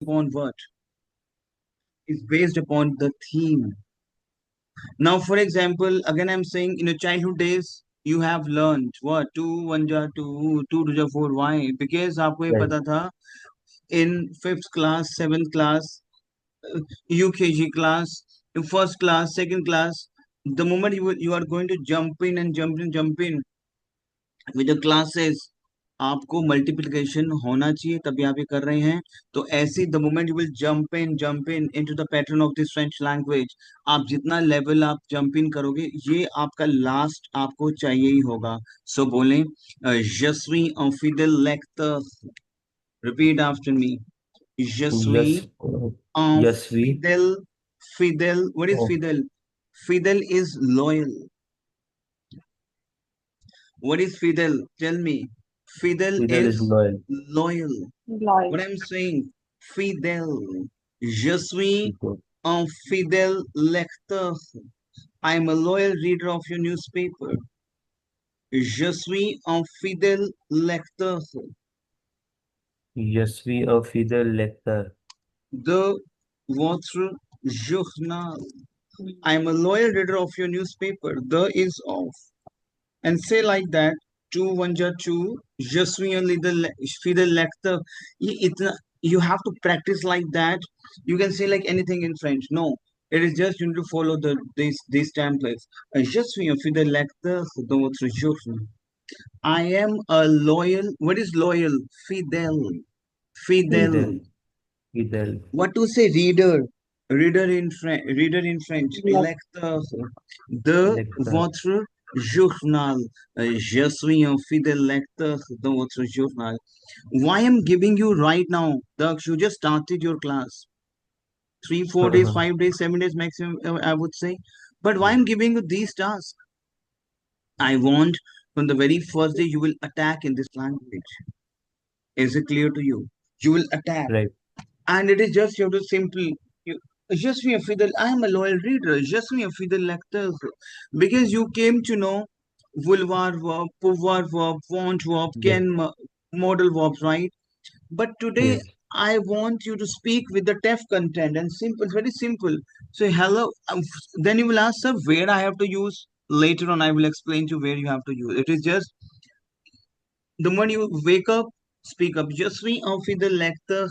upon what? It's based upon the theme. Now, for example, again, I'm saying in your childhood days, you have learned what? 2 1 ja 2, 2 2 ja 4. Why? Because आपको ये Right. पता था in fifth class, seventh class, UKG class, in first class, second class, the moment you are going to jump in with the classes, आपको multiplication होना चाहिए तभी आप ये कर रहे हैं. तो ऐसे the moment you will jump in into the pattern of this French language, आप जितना लेवल आप जंप इन करोगे ये आपका लास्ट आपको चाहिए ही होगा. सो बोलें यस्वी फिदल लेक्टर, रिपीट आफ्टर मी. यस्वी Yes. Yes, we. Fidel, Fidel, what is Oh, Fidel? Fidel is loyal. What is Fidel? Tell me. Fidel Fidel is is loyal. loyal. Loyal. What I'm saying, Fidel. Je suis Good. un fidèle lecteur. I'm a loyal reader of your newspaper. Je suis un fidèle lecteur Yes, we a Fidel lector. de votre journal. I'm a loyal reader of your newspaper. The is off. And say like that. Two one ja two. Je suis un fidèle lecteur. You have to practice like that. You can say like anything in French. No, it is just you need to follow these templates. Je suis un fidèle lecteur de votre journal. I am a loyal. What is loyal? Fidel. Fidel. Fidel. Fidel. What to say? Reader. Reader in French. Reader in French. Like Lecteur. De Lector. votre journal. Je suis un fidèle lecteur de votre journal. Why I'm giving you right now? Daksh, you just started your class. 3 4 days, 5 days, 7 days maximum, I would say. But why I'm giving you these tasks? I want from the very first day you will attack in this language. Is it clear to you? You will attack. Right. And it is just you have to simply you, just be a fidel. I am a loyal reader. Just be a fidel lector, because you came to know vulvar verb, pouvoir verb, want verb, Yes. can modal verbs, right? But today Yes. I want you to speak with the TEF content and simple, very simple. So hello, then you will ask, sir, where I have to use. Later on, I will explain to you where you have to use. It is just the moment you wake up, speak up. Just be a fidel lector.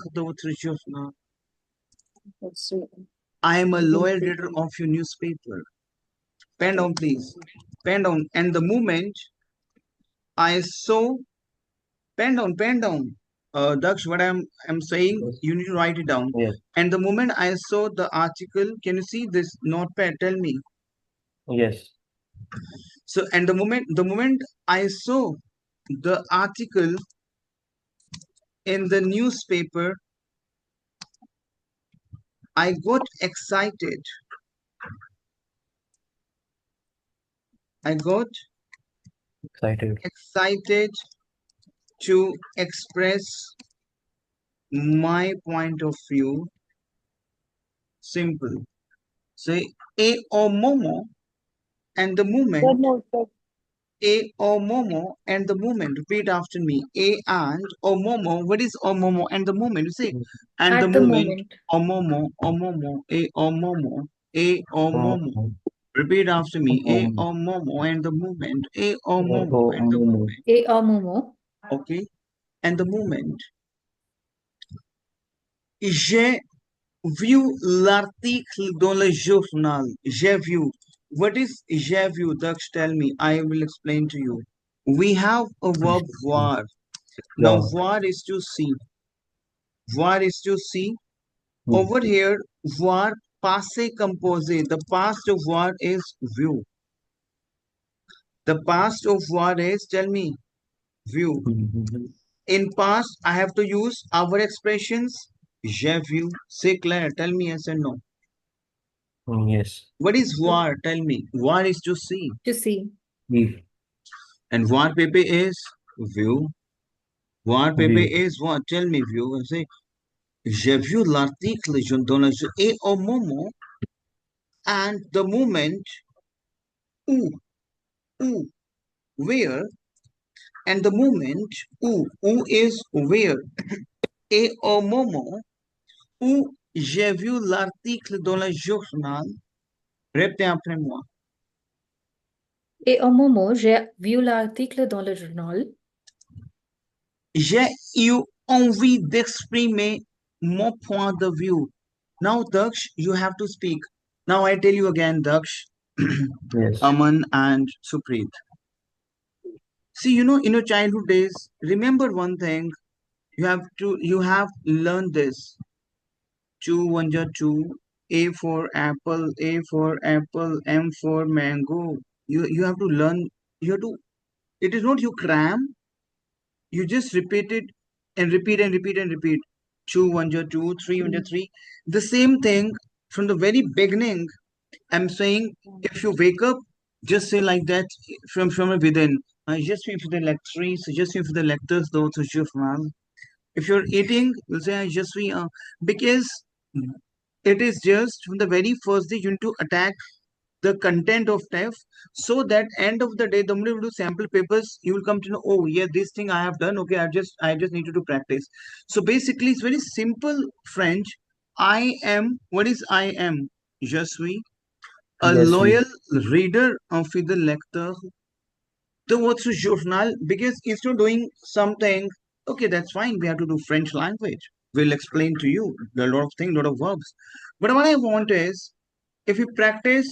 that's I am a loyal reader it. of your newspaper. Pen down, please. Pen down. And the moment I saw, pen down. Daksh, what I'm saying, Yes. you need to write it down. Yes. And the moment I saw the article, can you see this notepad? Tell me. Yes. So, and the moment I saw the article in the newspaper, I got excited. I got Excited. excited to express my point of view. Simple. Say a or momo and the Good movement. note. A or momo and the movement. Repeat after me. A and or momo. What is or momo and the movement? You say and the At the movement. moment. Or momo. Or momo. A or momo. A or Oh, momo. Repeat after me. A um, or momo and the movement. A or oh, momo oh, and the movement. A or Momo. Okay. And the movement. J'ai vu l'article dans le journal. J'ai vu. What is j'ai vu? Daksh, tell me. I will explain to you. We have a verb voir. Now, wow. voir is to see. Voir is to see. Hmm. Over here, voir passé composé. The past of voir is view. The past of voir is, tell me, view. Mhm. In past, I have to use our expressions. J'ai vu. Say Claire, tell me yes and no. Yes. What is voir? Tell me. Voir is to see. To see. View. And voir pepe is view. Voir pepe View. is what? Tell me, view. Say, j'ai vu l'article dans le et au moment and the moment où, où, where, and the moment où is where. Et au moment Où j'ai vu l'article dans le journal. Répétez après moi. Et au moment, j'ai vu l'article dans le journal. J'ai eu envie d'exprimer mon point de vue. Now, Daksh, you have to speak. Now I tell you again, Daksh, Yes. Aman, and Supreet. See, in your childhood days, remember one thing. You have learned this. Two, one, ja, two. A for apple, A for apple, M for mango. You have to learn. You have to. It is not you cram. You just repeat it and repeat and repeat and repeat. Two, one, ja, two, three, one, ja, three. The same thing from the very beginning. I'm saying if you wake up, just say like that from within. I just feel for the lectures, just feel for the lectures, though to shift man. If you're eating, you'll say I just feel because it is just from the very first day you need to attack the content of TEF so that end of the day, the moment you do sample papers, you will come to know, oh yeah, this thing I have done. Okay, I just need to do practice. So basically, it's very simple French. I am. What is I am? Je suis a Yes, we. loyal reader of the lecture. The what's a journal? Because instead of doing something, okay, that's fine. We have to do French language. We'll explain to you a lot of things, lot of verbs. But what I want is, if you practice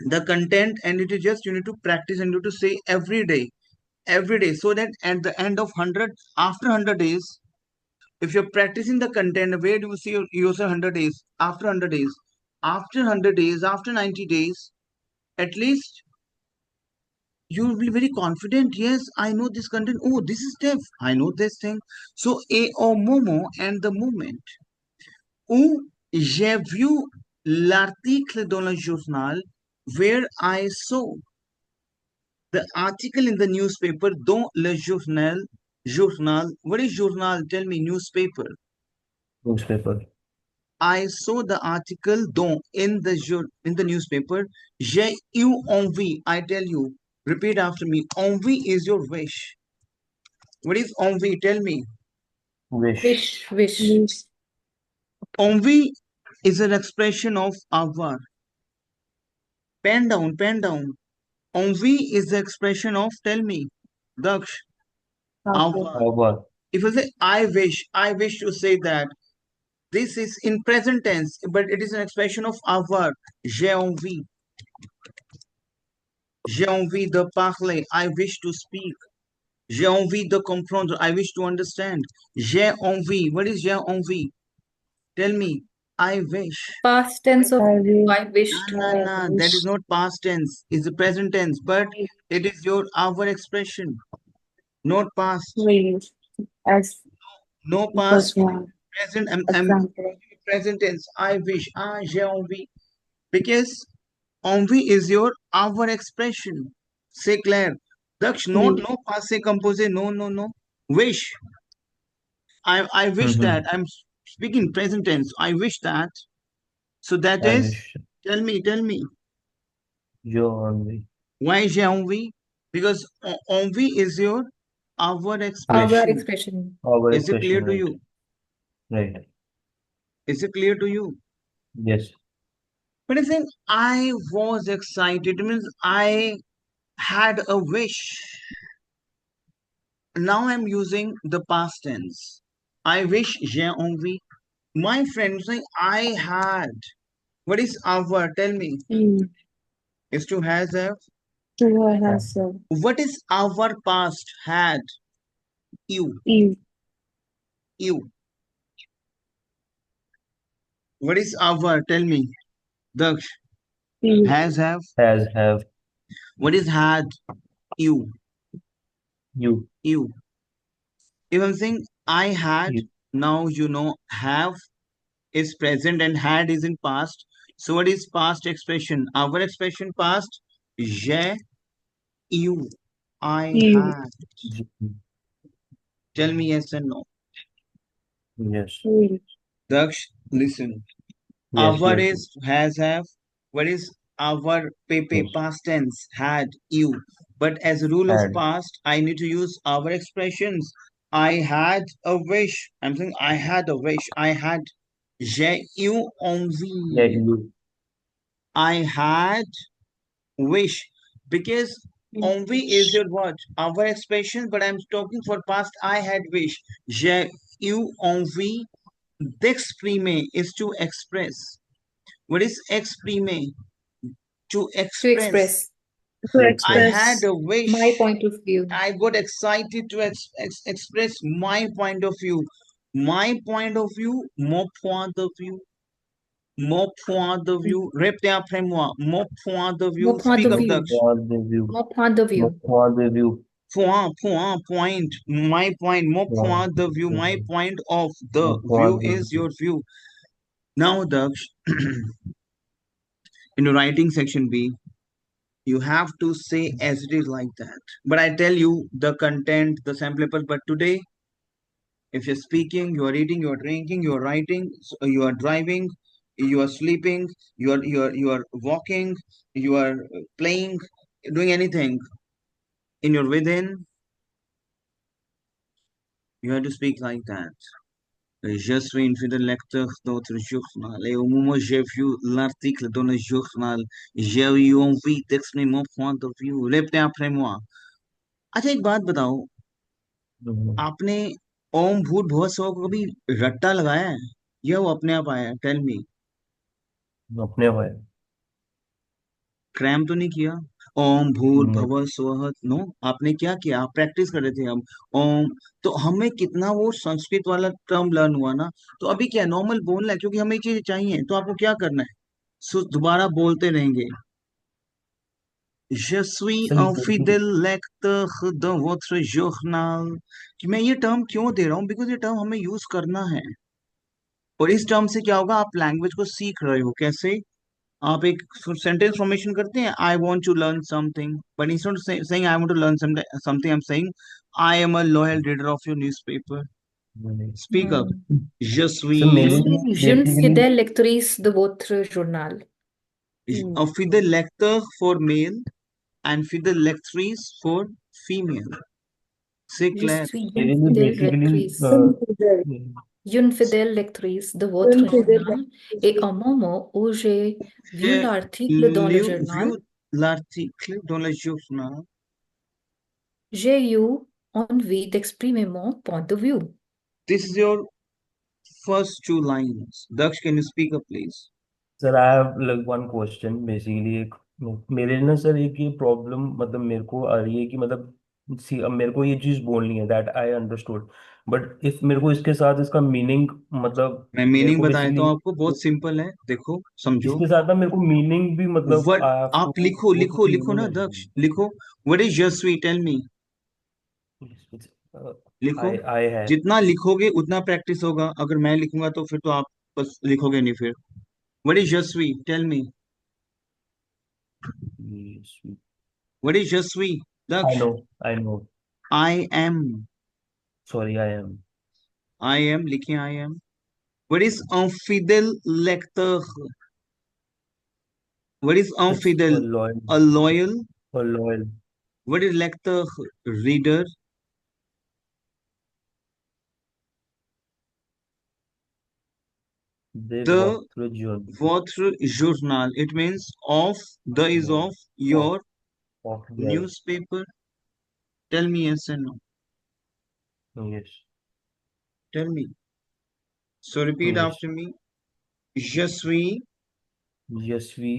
the content, and it is just you need to practice and you need to say every day, so that at the end of 100, after 100 days, if you're practicing the content, where do you see yourself 100 days? After 100 days, after 100 days, after 90 days, at least you will be very confident. Yes, I know this content. Oh, this is tough. I know this thing. So, a or momo and the moment où j'ai vu l'article dans le journal where I saw the article in the newspaper dans le journal. What is journal? Tell me, newspaper. Newspaper. I saw the article dans in the newspaper. J'ai eu envie. I tell you. Repeat after me. Envie is your wish. What is envie? Tell me. Wish. Wish. Envie is an expression of avoir. Pen down, pen down. Envie is the expression of, tell me, Daksh, avoir. Over. If you say I wish to say that. This is in present tense, but it is an expression of avoir. J'ai envie. J'ai envie de parler. I wish to speak. J'ai envie de comprendre. I wish to understand. J'ai envie. What is j'ai envie? Tell me. I wish. Past tense of I wished. Nah. That is not past tense. It's the present tense, but it is your our expression, not past. As No because past. Present. I'm example. present tense. I wish. Ah, j'ai envie. Because envie is your our expression. Say Claire. Daksh, no passé composé. No. Wish. I wish Mm-hmm. that. I'm speaking present tense. I wish that. So that I is. wish Tell me. your envy. Why j'ai envie? Because envie is your our Our expression. expression. Our Is it clear expression, to right? you? Right. Is it clear to you? Yes. But I think I was excited. It means I had a wish. Now I'm using the past tense. I wish j'ai envie. My friend saying I had. What is our? Tell me. Is to has have. Has What is our past had? You. you You. What is our? Tell me. The has have. Has, have, What is had? You. you. You. If I'm saying I had, You. now you know have is present and had is in past. So what is past expression? Our expression past, j'ai eu, I had. Tell me yes and no. Yes. Daksh, listen. Yes, Our yes. is has have. What is our pepe Yes. past tense? Had you. But as a rule of Had. past, I need to use our expressions. I had a wish. I'm saying I had a wish. I had. J'ai eu envie. Yeah, you. I had wish. Because envy is your what? Our expression, but I'm talking for past. I had wish. J'ai eu envie d'exprimer is to express. What is exprimer? To To express. express To I express had a wish. my point of view. I got excited to express my point of view. My point of view, mon point de vue. Mon point de vue. Répétez après moi. Mon point de view. Mon point Speak de up, vue. Daksh. Point de view. Mon point de view. Point de view. Point. My point. Mon point de view. My point of the view Point de is view. your view. Now, Daksh, in the writing section B, you have to say as it is like that. But I tell you the content, the sample paper. But today, if you're speaking, you are eating, you are drinking, you are writing, you are driving, you are sleeping, you are walking, you are playing, doing anything in your within, you have to speak like that. Je suis un fidèle lecteur d'autres journal et au moment où j'ai vu l'article dans le journal, j'ai eu envie d'exprimer mon point de vue. Répétez après moi. अच्छा एक बात बताओ, आपने ओम भूत भुवः स्वः को कभी रट्टा लगाया है या वो अपने आप आया? Tell me. अपने भाई. क्रैम तो नहीं किया? ओम भूर नहीं. भव स्वः. नो, आपने क्या किया? आप प्रैक्टिस कर रहे थे. हम ओम, तो हमें कितना वो संस्कृत वाला टर्म लर्न हुआ ना. तो अभी क्या नॉर्मल बोलना है, क्योंकि हमें ये चीजें चाहिए. तो आपको क्या करना है? दोबारा बोलते रहेंगे. Je suis सही un सही. fidèle lecteur de votre journal. कि मैं ये टर्म क्यों दे रहा हूँ? बिकॉज ये टर्म हमें यूज करना है. और इस टर्म से क्या होगा? आप लैंग्वेज को सीख रहे हो. कैसे? आप एक सेंटेंस फॉर्मेशन करते हैं, I want to learn something, but instead saying I want to learn something, I am saying I am a loyal reader of your newspaper. Speak up. Je suis sir Je मेरे suis लिए une basically fidèle lectrice de votre journal. a fidèle lecteur for male and fidèle lectrice for female. C'est Je clair. suis मेरे une लिए fidèle basically lectrice. infidel. Une fidèle lectrice de votre Infidel. journal. Et au moment où j'ai vu J'ai l'article dans le journal, vu l'article dans le journal. j'ai eu envie d'exprimer mon point de vue. This is your first two lines. Daksh, can you speak up, please? Sir I have like one question basically. एक मेरे ना sir एक ये problem मतलब मेरे को आ रही है कि मतलब सी अब मेरे को ये चीज बोलनी है that I understood, but if मेरे को इसके साथ इसका मीनिंग मतलब मैं मेरे मीनिंग को बता देता बेसिकली हूँ आपको. बहुत सिंपल है, देखो, समझो. इसके साथ ना मेरे को मीनिंग भी मतलब वर्ड आई हैव आप टू लिखो, गो लिखो, थ्रू लिखो ना मीनिंग दक्ष, लिखो. व्हाट इज यशस्वी? Tell me. लिखो. आई है. जितना लिखोगे उतना प्रैक्टिस होगा. अगर मैं लिखूंगा तो फिर तो आप बस लिखोगे नहीं फिर. व्हाट इज यशस्वी? Tell me. व्हाट इज यशस्वी? आई दक्ष. No. I know. I am. Sorry I am. I am लिखिए. I am. व्हाट इज अनफिडेल लेक्टर? व्हाट इज इट्स अनफिडेल? Loyal. A loyal. Loyal. What is लेक्टर? रीडर. दे The वॉक थ्रू जर्नी votre journal. It means of. The is of of your of that. newspaper. Tell me yes and no. Yes. Tell me. So repeat yes. after me. Je suis Yashvi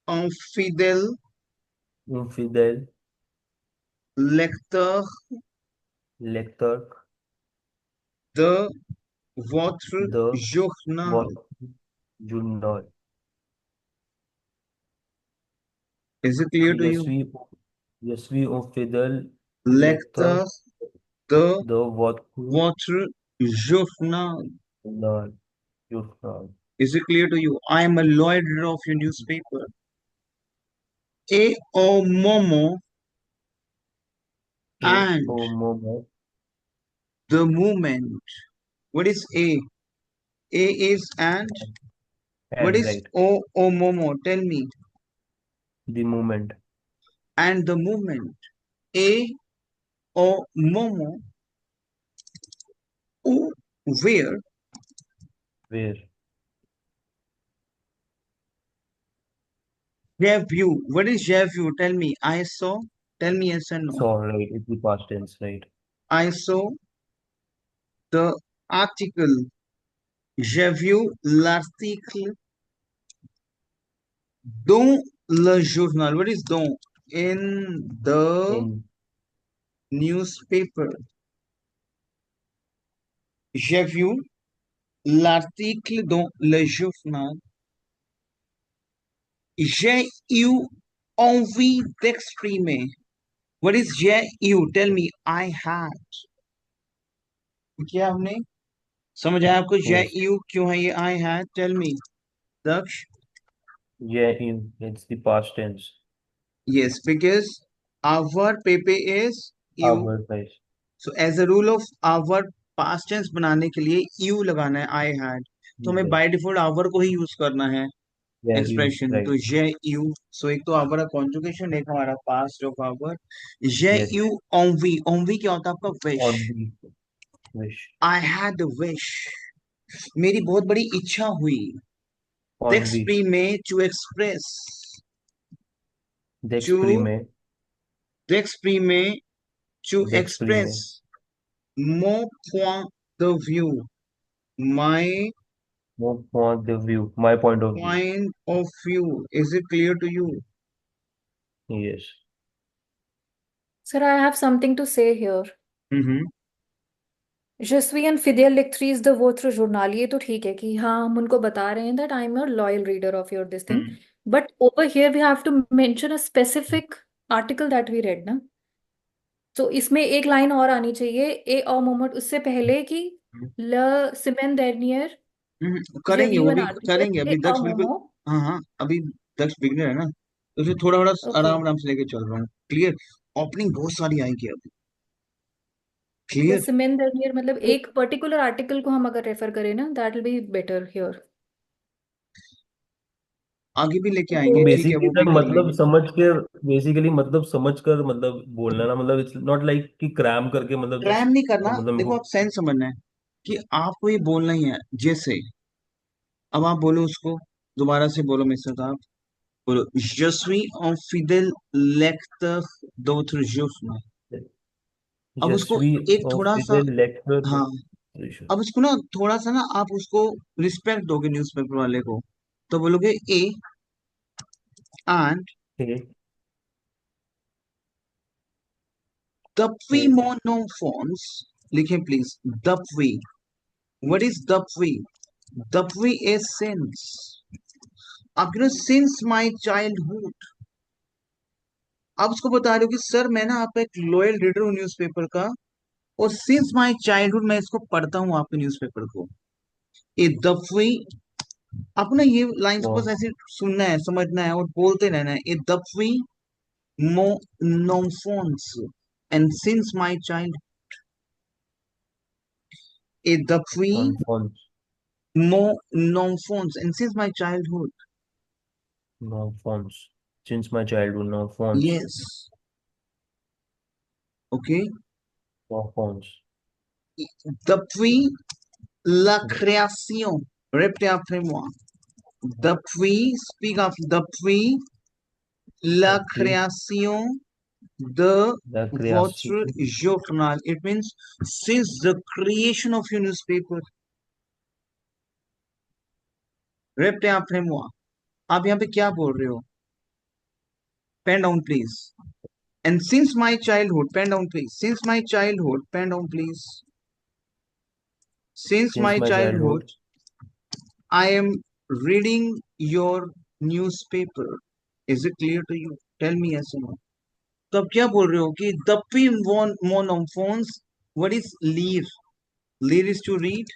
un fidèle infidel lecteur lecteur de votre de journal. votre journal. Is it clear to you? Yashvi infidel lecteur Lecteur de de votre votre journal. journal. Is it clear to you? I am a loyal reader of your newspaper. Et au moment Et and au moment the moment. What is A? A is and. What and is right O momo? Tell me. the moment And the moment. A o momo. Where Where? J'ai vu. What is j'ai vu? Tell me. I saw. Tell me yes or no. Saw, right? It's the past tense, right? I saw the article. J'ai vu l'article dans le journal. What is dans? In the In newspaper. J'ai vu l'article dans le journal. J'ai eu envie d'exprimer. What is j'ai eu? Tell me. I had. क्या हमने समझ आया आपको? j'ai yes. eu क्यों है ये I had? Tell me. Daksh? Yeah, in it's the past tense. Yes, because our pepe is you. Our guys. So as a rule of our past tense बनाने के लिए you लगाना है I had. तो हमें Yes. by default our को ही use करना है Yeah, you एक्सप्रेशन. तो right. j'ai you. So एक तो our का conjugation, एक हमारा past of our. j'ai Yes. eu envie. Envie क्या होता है आपका? Wish. On the wish. I had a wish. मेरी बहुत बड़ी इच्छा हुई. On the d'exprimer, to express. To d'exprimer. d'exprimer, to D'exprimer. express mon point de view, my Mon point de view. My point of view. point of view. Is it clear to you? Yes. Sir, I have something to say here. Mm-hmm. Je suis un fidèle lectrice de votre journal. ये तो ठीक है कि हाँ हम उनको बता रहे हैं that I'm a loyal reader of your this thing. But over here we have to mention a specific article that we read ना. तो इसमें एक लाइन और आनी चाहिए ए और मोमेंट उससे पहले कि ल सिमेन dernier j'ai करेंगे vu वो un भी article करेंगे. अभी et दक्ष un बिल्कुल. moment. हाँ हाँ, अभी दक्ष बिगनर है ना, तो उसे थोड़ा थोड़ा Okay. आराम आराम से लेके चल रहा हूँ. क्लियर? ओपनिंग बहुत सारी आएंगी अभी. The clear? सिमेन dernier मतलब एक पर्टिकुलर आर्टिकल को हम अगर रेफर करें ना that will be better here. आगे भी लेके तो आएंगे, तो ठीक है, बेसिकली वो भी सर कर मतलब लेंगे. समझ कर बेसिकली मतलब समझ कर मतलब बोलना ना मतलब इट्स नॉट लाइक कि क्रैम करके मतलब क्रैम नहीं करना. मतलब मेरे देखो को आप सेंस समझना है कि आपको ये बोलना ही है. जैसे अब आप बोलो उसको, दोबारा से बोलो मेरे साथ आप. बोलो je suis un fidèle lecteur d'autres journaux. अब उसको यशवी एक ऑफ थोड़ा सा. फिदेल लेक्चर हाँ, अब उसको ना थोड़ा सा ना आप उसको रिस्पेक्ट दोगे न्यूज़पेपर वाले को. तो बोलोगे ए एंड दपवी मोनोफोन्स. लिखे प्लीज. दपवी. व्हाट इज दपवी? दपवी इज सिंस. आप you know since my childhood. आप उसको बता रहे हो कि सर मैं ना आपका एक लॉयल रीडर हूँ न्यूज़पेपर का, और सिंस माय चाइल्डहुड मैं इसको पढ़ता हूँ आपके न्यूज़पेपर को. ए दफवी. आपको ना ये लाइंस को बस ऐसे सुनना है, समझना है और बोलते रहना है. ए दफवी मो नॉनफोन्स एंड सिंस माय चाइल्ड. ए दफवी मो नॉनफोन्स and since my childhood. no phones since my childhood no phones yes. Okay. no phones Depuis la création. Répétez après moi. Depuis, speak of depuis la the création de the creation votre journal. It means since the creation of your newspaper. Répétez après moi. आप यहाँ पे क्या बोल रहे हो? Pen down, please. And since my childhood, pen down, please. Since my childhood, pen down, please. Since since my my childhood, childhood I am reading your newspaper. Is it clear to you? Tell me yes or no. तो अब क्या बोल रहे हो कि दप्पी मोनोफोन्स. What is leer? Leer is to read.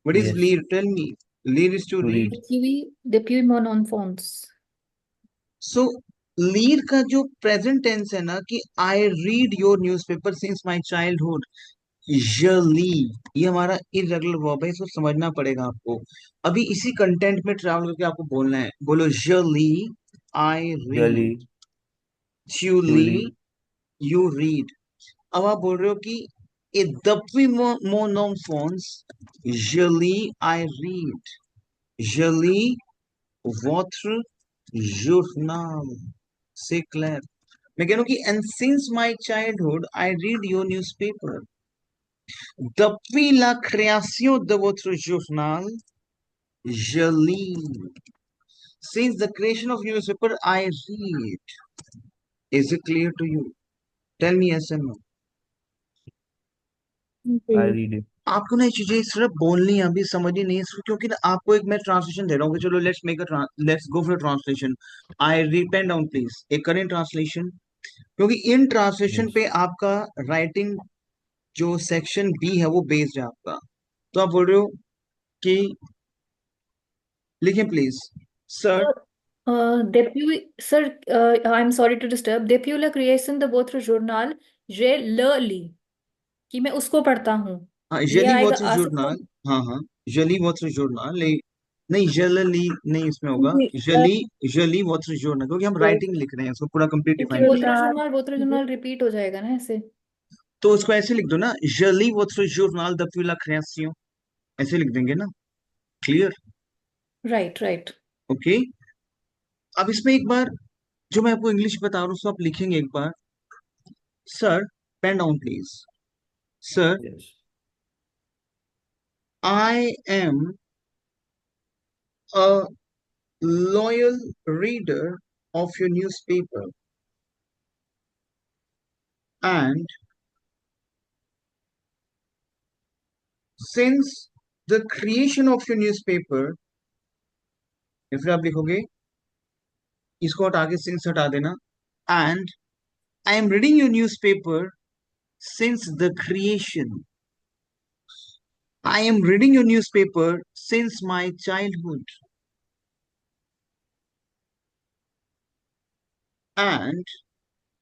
What is yes leer? Tell me. Leer is to to read. read Depuis mon enfance. So leer का जो present tense है ना कि I read your newspaper since my childhood. Je lis. ये हमारा irregular verb है, इसको समझना पड़ेगा आपको. अभी इसी कंटेंट में ट्रैवल करके आपको बोलना है. बोलो je lis, I read. jolly You lis, truly you read. अब आप बोल रहे हो कि Et depuis mon enfance, je lis, I read. Je lis votre journal. C'est clair. मैं कह रहा हूँ कि and since my childhood, I read your newspaper. Depuis la création de votre journal, je lis. Since the creation of newspaper, I read. Is it clear to you? Tell me yes or no. I read it. आपको ना ये चीजें सिर्फ बोलनी है, अभी समझनी नहीं है सिर्फ, क्योंकि ना आपको एक मैं ट्रांसलेशन दे रहा हूँ कि चलो let's go for translation. I read pen down please, एक करें ट्रांसलेशन, क्योंकि इन ट्रांसलेशन Yes. पे आपका राइटिंग जो सेक्शन बी है वो बेस्ड है आपका. तो आप बोल रहे हो कि लिखें please. Sir, Sir, I'm sorry to disturb. Depuis la création de votre journal, j'ai le lit. कि मैं उसको पढ़ता हूँ. हाँ, ये जली आएगा, वॉटर आ सकता जर्नल. हाँ हाँ, जली वॉटर जर्नल. नहीं, जली नहीं, इसमें होगा जी, जली वॉटर जर्नल, क्योंकि हम राइटिंग लिख रहे हैं, इसको पूरा कंप्लीट क्योंकि डिफाइन करें. वोत्र रिपीट हो जाएगा ना ऐसे. तो उसको ऐसे लिख दो ना, जली water journal depuis la création, ऐसे लिख देंगे ना. क्लियर? Right right. ओके. अब इसमें एक बार जो मैं आपको इंग्लिश बता रहा हूँ उसको आप लिखेंगे एक बार. Sir, pen down please. Sir, Yes. I am a loyal reader of your newspaper, and since the creation of your newspaper, या फिर आप लिखोगे, इसको हटा के सिंस हटा देना, and I am reading your newspaper since the creation. I am reading your newspaper since my childhood. And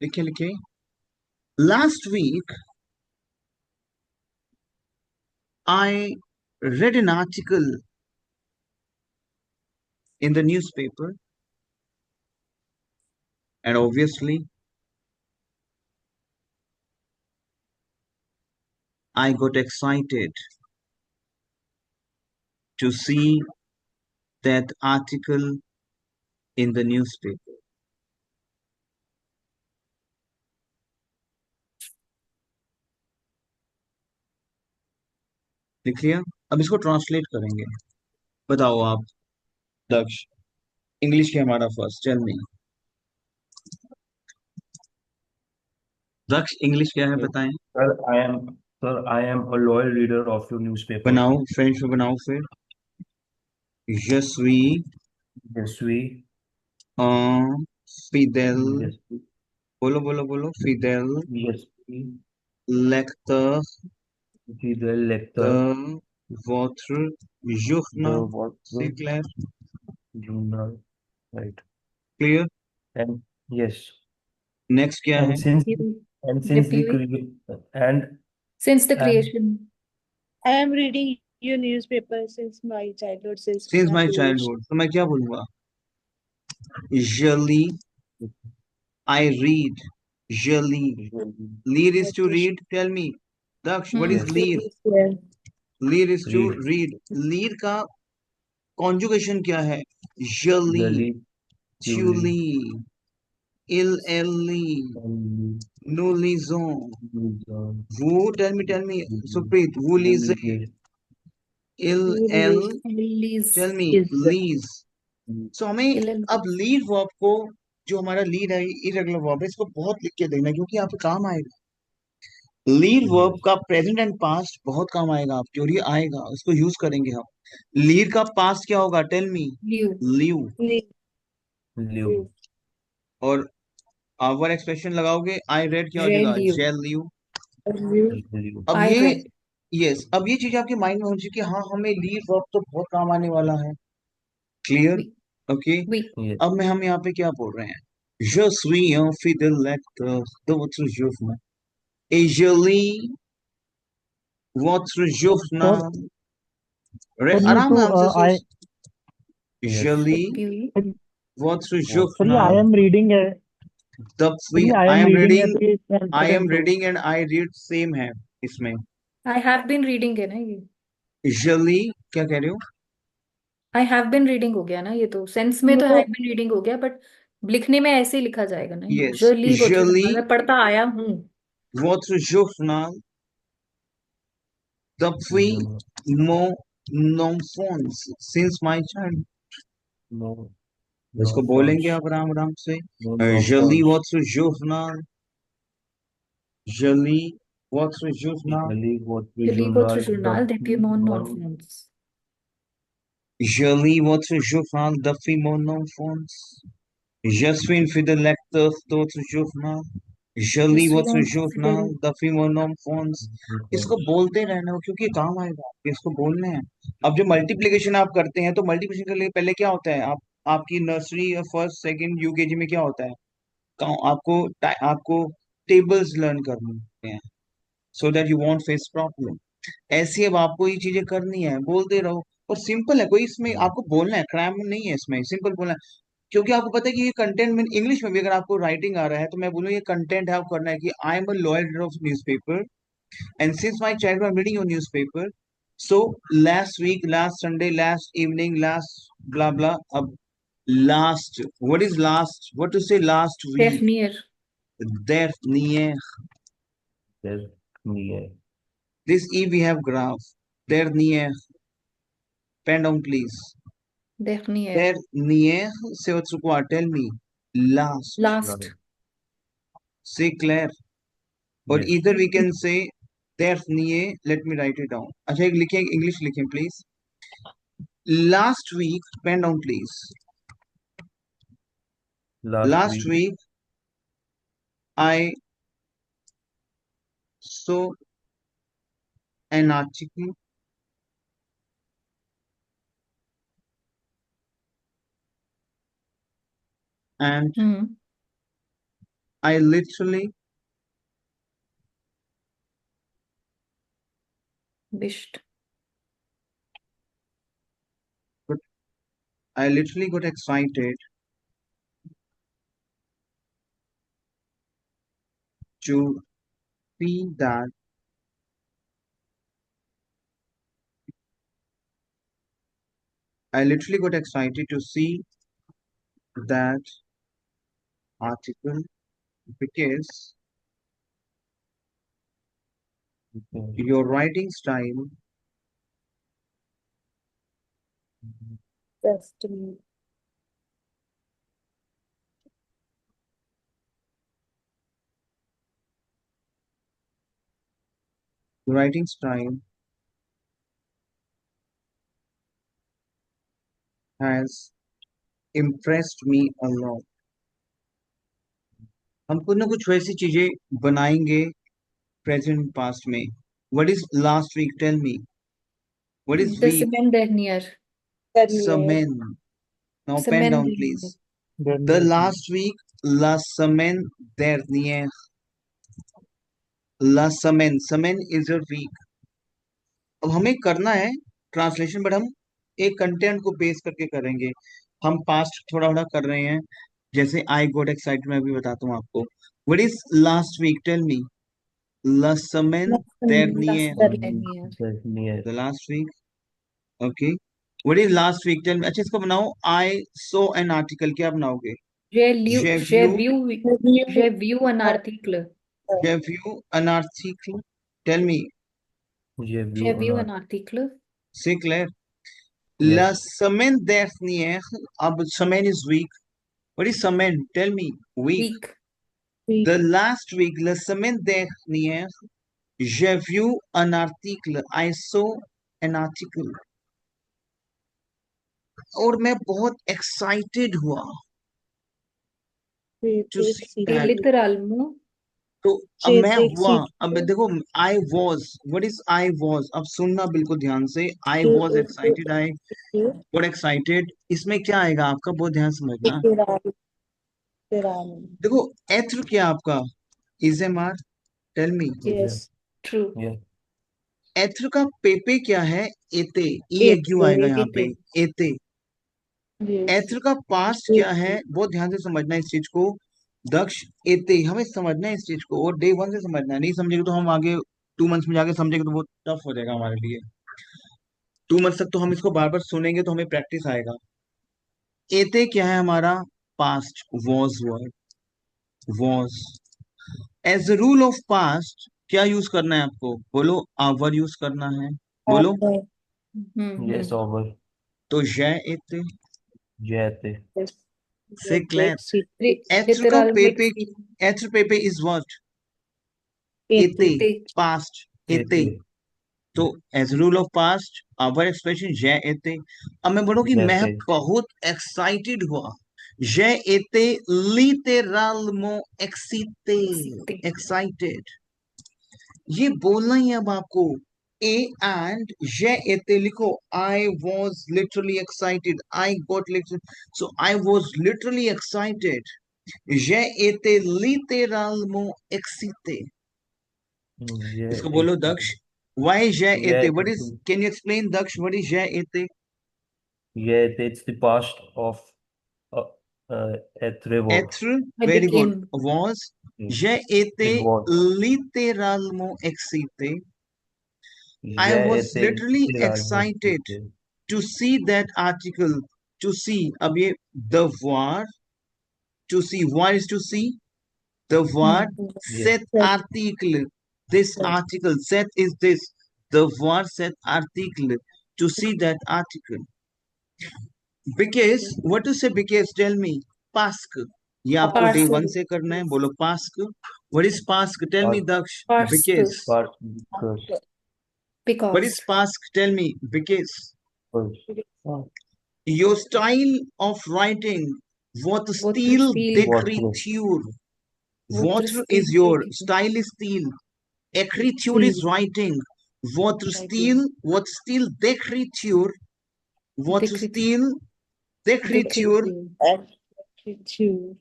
लिखे last week I read an article in the newspaper, and obviously I got excited to see that article in the newspaper. लिख लिया? अब इसको translate करेंगे. बताओ आप, दक्ष, English के हमारा फर्स्ट. टेल मी दक्ष, इंग्लिश क्या है Yes. बताएं. I am a loyal reader of your newspaper. बनाओ, फ्रेंच में बनाओ फिर. Je suis Je suis un fidèle. je suis बोलो fidèle je suis lecteur fidèle lecteur de votre de journal. votre C'est clair? journal. Right. Clear? And yes. Next क्या And है? since the Depuis, and since the and creation. I am reading your newspaper since my childhood, since Since my my age. childhood. तो मैं क्या बोलूंगा? Je lis, I read. Je lis. Lead is to Okay. read. Tell me, Daksh, what is Yes. lead? Yeah. Lead is to Read. read. Lead का conjugation क्या है? Je lis, Jali, tu Julie, lis, il, elle lit, Emily, nous lisons. Lisa, Vous, tell me, Julie, Supreet, vous lisez. Julie, Il, elle, Release. tell me, Is lise. So हमें अब lead verb को, जो हमारा lead है, irregular verb है, इसको बहुत लिख के देना, क्योंकि यहाँ पे काम आएगा. लीड वर्ब yes, का प्रेजेंट एंड पास्ट बहुत काम आएगा आपके, और ये आएगा, इसको यूज करेंगे हम. लीड का पास्ट क्या होगा? Tell me. Liu. लीव. Liu, और आवर एक्सप्रेशन लगाओगे, आई रेड क्या हो J'ai जाएगा? liu. जेल लीव. Liu, अब I ये, read. यस, अब ये चीज आपके माइंड में होनी चाहिए कि हाँ, हमें लीड वर्ब तो बहुत काम आने वाला है. Clear? Oui. Okay. Oui. yes, अब हम यहाँ पे क्या बोल रहे हैं? Je suis un fidèle lecteur de votre journal et je lis votre journal. आराम आराम से सोच. yes, Je lis Depuis. votre what, journal. I am reading a Depuis, I I am am reading a reading, page I am sentence. reading and I read same है इसमें? I have been reading है ना ये। जली, क्या कह रहे हो? आई हैव बीन रीडिंग हो गया ना, ये तो सेंस में तो No, हैव बीन रीडिंग हो गया, बट लिखने में ऐसे ही लिखा जाएगा ना ये, यस, je lis votre जली journal, मैं पढ़ता आया हूँ। votre journal depuis No, mon enfance, since my child. no, इसको no बोलेंगे France. आप आराम आराम से। No, no je lis France. votre journal, je lis votre journal, Je lis votre Je lis votre journal journal depuis depuis mon mon enfance. je lis votre journal depuis mon enfance. Je suis un fidèle lecteur de votre journal. Je Je lis suis votre un journal fidèle। depuis mon enfance. इसको enfance. बोलते रहना हो क्योंकि काम आएगा आपके, इसको बोलने हैं। अब जो मल्टीप्लिकेशन आप करते हैं तो मल्टीप्लिकेशन के लिए पहले क्या होता है, आप आपकी नर्सरी और फर्स्ट सेकंड यूकेजी में क्या होता है, आपको टेबल्स लर्न करने होते हैं, so that you want face problem. ऐसी अब आपको ये चीजें करनी है, बोलते रहो। और सिंपल है, कोई इसमें आपको बोलना है, क्रैम नहीं है इसमें, सिंपल बोलना है। क्योंकि आपको पता है कि ये कंटेंट में इंग्लिश में भी अगर आपको राइटिंग आ रहा है तो मैं बोलूँ ये कंटेंट है, आपको करना है कि I am a loyal reader of newspaper and since my child I am reading your newspaper. So last week, last Sunday, last evening, last blah blah. अब last, what is last, what to say last week? Dernier। dernier, Dernier. this eve we have graph, dernier, pen down please. Dernier। Dernier से what's required, tell me. Last, Last। Last. say Claire. Or Yes. either we can say dernier, let me write it down. अच्छा एक लिखें, English लिखें please. Last week, pen down please. Last Last week. week I saw an article and hmm. I literally Wished। got, I literally got excited to see that I literally got excited to see that article because Okay. your writing style just a minute. writing style has impressed me a lot. हम कुछ ना कुछ वैसी चीजें बनाएंगे present past में। What is last week, tell me. What is The week? semaine dernière। Dernier. समेन। Now pen Semaine down please. dernière। The Dernier. Last week, la semaine dernière, la semaine, semaine is a week। अब हमें करना है translation, but हम एक content को base करके करेंगे। हम पास्ट थोड़ा थोड़ा कर रहे हैं, जैसे आई गॉट एक्साइटेड, मैं अभी बताता हूँ आपको। What is last week, tell me. La semaine La dernière, semaine dernière। Dernier. the last week, okay। What is last week, tell me। अच्छा इसको बनाओ, I saw an article, क्या बनाओगे? J'ai lu, J'ai j'ai vu, vu, Review. j'ai vu un article। j'ai vu un article, tell me, J'ai vu J'ai un vu un art. article। c'est clair। La Yes. semaine dernière, अब semaine is week, what is semaine, tell me, week। Week। Week. The last week, la semaine dernière, j'ai vu un article, I saw an article, और मैं बहुत excited हुआ to see Repeat Et that। city. littéralement, तो अब मैं Chetek हुआ, city. अब देखो, I was, what is I was, अब सुनना बिल्कुल ध्यान से। I was excited, I got excited, इसमें क्या आएगा आपका, बहुत ध्यान से समझना। Tirani. Tirani. देखो, एथर क्या आपका, is M R, tell me. Yeah. Yes. true। Yeah. एथर का पेपे क्या है, एते, ई ए It. क्यू आएगा यहाँ पे, Été। एते। Yes. एथर का पास्ट It. क्या है, बहुत ध्यान से समझना है इस चीज को। दक्ष, एते, हमें समझना है इस चीज को, और डे वन से समझना है, नहीं समझेंगे तो हम आगे 2 मंथ्स में जाके समझेंगे तो बहुत टफ हो जाएगा हमारे लिए। 2 मंथ्स तक तो हम इसको बार बार सुनेंगे तो हमें प्रैक्टिस आएगा। एते क्या है हमारा? Past was word, was. As a rule of past क्या यूज करना है आपको? बोलो, आवर यूज करना है। बोलो। Over. Yes, हम्म। over. तो जय एते Jete. Yes. Say clear. Brexit. एत्र का लिटरल पेपे, मिक्स एत्र पेपे इज व्हाट? एते, Ete. इते पास्ट, एते। Ete. तो as rule of past our expression जय एते। अब मैं बोलूं कि मैं Jete. बहुत एक्साइटेड हुआ। जय एते लिटरलमो एक्सीते, सीते एक्साइटेड। ये बोलना ही है अब आपको। ए एंड जय एते लिखो। I was literally excited, I got literally, so I was literally excited. जय एते लिटरलमो एक्सीते। इसको बोलो Jete. दक्ष। वाई जय एते? What is, Jete. Can you explain Daksh, what is जय एते? Jete. It's the past of uh, etre verb. एथ्र, I very became good. Was. Mm. जय एते It was. लिटरलमो एक्सीते। I was Jete. literally Literalmente. excited to see that article. To see, अब ये the word, to see, what is to see? The word Yes. set Set. article. This Set. article, set is this. The word set article. To see that article. Because, what to say because? Tell me. Pask. ये आपको day parcel 1 से करना है। बोलो pask. What is pask? Tell me, Past. Daksh. Parcel Because. Past. Because. What because is pask? Tell me. Because. Oh, Your style of writing, votre वोत्र style steel water. d'écriture. वोत्र Votre is your, steel style is style. Écriture is Steel. writing. Votre Writing. style, what style d'écriture, votre दिख style d'écriture दिख Attitude.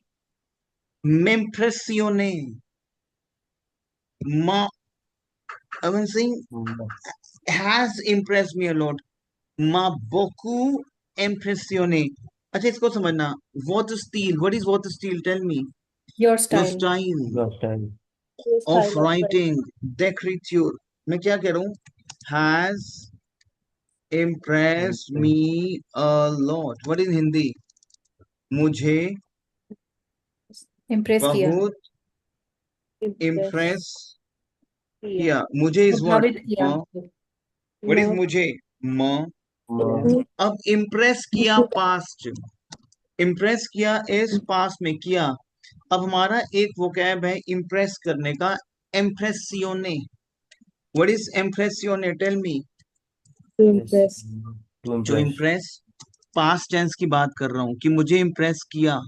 m'impressionnait. Ma, I mean saying, Mm. has impressed me a lot. Ma beaucoup impressionné. अच्छा, इसको समझना। What style? What is what style? Tell me. Your Your style style Your style. The of style of writing, d'écriture. मैं क्या कह रहा हूँ? Has impressed Okay. me a lot. What is Hindi? मुझे impress किया बहुत impress. impress Yeah. किया। मुझे is what? प्रभावित किया What is Not. मुझे? म। Mm. अब impress किया past. Impress किया is past में किया। अब हमारा एक vocab है impress करने का, impressione. What is impressione? Tell me. To Yes. impress. To जो impress. impress, पास्ट टेंस की बात कर रहा हूँ कि मुझे इम्प्रेस किया,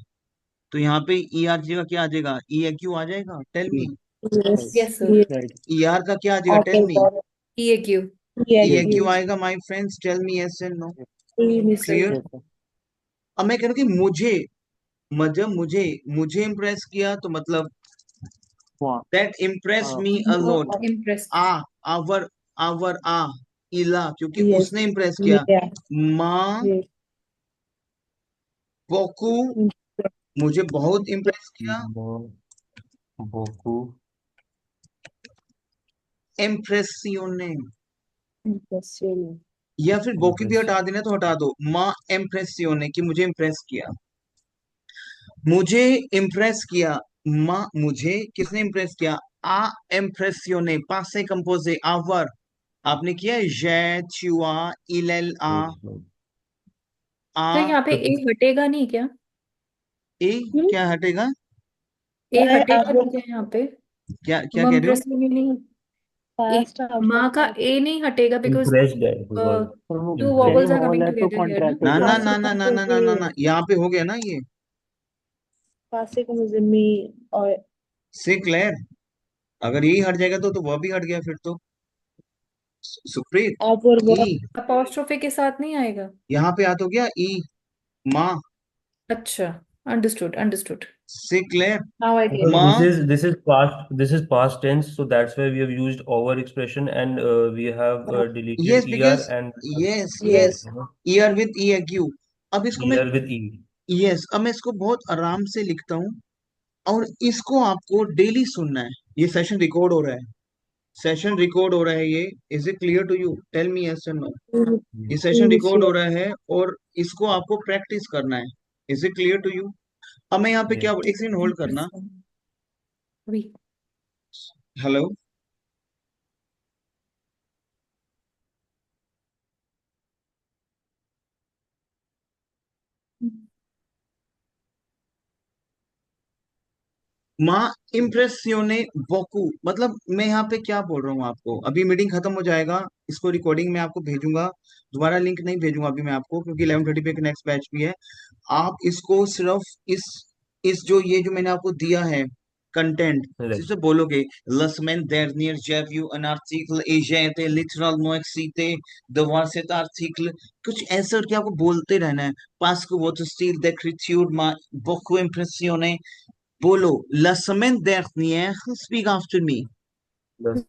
तो यहाँ पे ई आर का क्या आ जाएगा? ई ए क्यू आ जाएगा। Tell me. Yes. Yes sir Yes. Right. E R का क्या आ जाएगा? Tell me. Article. E A Q E A Q Accused. आएगा my friends. Tell me yes and no. Yes sir clear? Yes. Sir. अब मैं कह रहा हूँ कि मुझे, मतलब मुझे इम्प्रेस किया, तो मतलब Wow. That impress me a lot. Impress आ, आवर, आवर आ, इला, क्योंकि Yes. उसने इम्प्रेस किया। Yeah. माँ Yes. बोकू, मुझे बहुत इम्प्रेस किया। No. Boku. इम्प्रेसियोने, Impression. या फिर बोकी भी Impress. हटा देना तो हटा दो। माँ इम्प्रेसियोने, कि मुझे इम्प्रेस किया, मुझे इम्प्रेस किया। माँ, मुझे किसने इम्प्रेस किया? आ इम्प्रेसियोने, पास से कंपोज है आवर। आपने किया है जे चुआ इलेल आ, Yes. Right. तो आ यहाँ पे ए So, हटेगा नहीं क्या ए, क्या हटेगा? ए I हटेगा अब नहीं क्या यहाँ पे क्या क्या कह रहे हो? मम्प्रेस में नहीं ए past माँ का अब ए नहीं हटेगा बिकॉज impressed है because to impressed. Vowels are coming together here ना ना ना past ना ना ना ना ना ना ना, composite यहाँ पे हो गया ना ये। past composite me और से क्लियर? अगर यही हट जाएगा तो वह भी हट गया फिर तो। सुप्रीत, अब और ई, अपॉस्ट्रोफी के साथ नहीं आएगा यहाँ पे आ तो गया ई, माँ। अच्छा अंडरस्टूड अंडरस्टूड से clear? Now I get Because माँ, this is past tense, so that's why we have used over expression and we have deleted yes, er because and yes, yes. you know, year with E Q. अब इसको मैं, er with e. Yes, अब मैं इसको बहुत आराम से लिखता हूँ, और इसको आपको डेली सुनना है। ये सेशन रिकॉर्ड हो रहा है, सेशन रिकॉर्ड हो रहा है ये, is it clear to you? Tell me yes और नो। ये Yes. सेशन Yes, रिकॉर्ड हो yes. रहा है और इसको आपको प्रैक्टिस करना है। Is it clear to you? अब मैं यहाँ पे क्या, Yes. एक सेकंड होल्ड करना। Oui. हेलो, माँ इम्प्रेसियोने बोकू, मतलब मैं यहाँ पे क्या बोल रहा हूँ आपको, अभी मीटिंग खत्म हो जाएगा, इसको रिकॉर्डिंग में आपको भेजूंगा, दोबारा लिंक नहीं भेजूंगा अभी मैं आपको, क्योंकि 11:30 पे एक नेक्स्ट बैच भी है। आप इसको सिर्फ इस जो मैंने आपको दिया है कंटेंट, Right. सिर्फ बोलोगे लसमेन der neer jev you an article agente literal no existe de varset article, कुछ ऐसा करके आपको बोलते रहना है। पास को वो तो steel de écriture ma beaucoup impressionné, बोलो la semaine dernière, speak after me। The